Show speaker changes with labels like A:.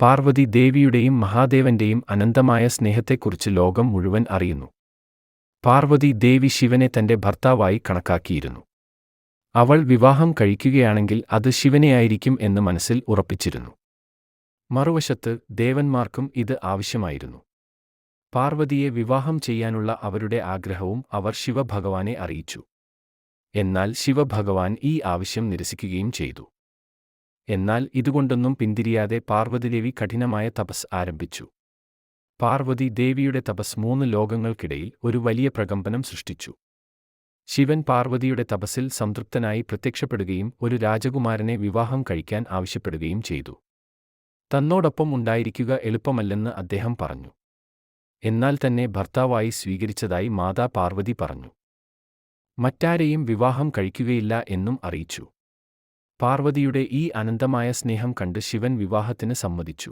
A: പാർവതി ദേവിയുടെയും മഹാദേവന്റെയും അനന്തമായ സ്നേഹത്തെക്കുറിച്ച് ലോകം മുഴുവൻ അറിയുന്നു. പാർവതി ദേവി ശിവനെ തന്റെ ഭർത്താവായി കണക്കാക്കിയിരുന്നു. അവൾ വിവാഹം കഴിക്കുകയാണെങ്കിൽ അത് ശിവനെയായിരിക്കും എന്ന് മനസ്സിൽ ഉറപ്പിച്ചിരുന്നു. മറുവശത്ത് ദേവന്മാർക്കും ഇത് ആവശ്യമായിരുന്നു. പാർവതിയെ വിവാഹം ചെയ്യാനുള്ള അവരുടെ ആഗ്രഹവും അവർ ശിവഭഗവാനെ അറിയിച്ചു. എന്നാൽ ശിവഭഗവാൻ ഈ ആവശ്യം നിരസിക്കുകയും ചെയ്തു. എന്നാൽ ഇതുകൊണ്ടൊന്നും പിന്തിരിയാതെ പാർവതീദേവി കഠിനമായ തപസ് ആരംഭിച്ചു. പാർവതി ദേവിയുടെ തപസ് 3 ലോകങ്ങൾക്കിടയിൽ ഒരു വലിയ പ്രകമ്പനം സൃഷ്ടിച്ചു. ശിവൻ പാർവതിയുടെ തപസ്സിൽ സംതൃപ്തനായി പ്രത്യക്ഷപ്പെടുകയും ഒരു രാജകുമാരനെ വിവാഹം കഴിക്കാൻ ആവശ്യപ്പെടുകയും ചെയ്തു. തന്നോടൊപ്പം ഉണ്ടായിരിക്കുക എളുപ്പമല്ലെന്ന് അദ്ദേഹം പറഞ്ഞു. എന്നാൽ തന്നെ ഭർത്താവായി സ്വീകരിച്ചതായി മാതാ പാർവതി പറഞ്ഞു. മറ്റാരെയും വിവാഹം കഴിക്കുകയില്ല എന്നും അറിയിച്ചു. പാർവതിയുടെ ഈ അനന്തമായ സ്നേഹം കണ്ട് ശിവൻ വിവാഹത്തിന് സമ്മതിച്ചു.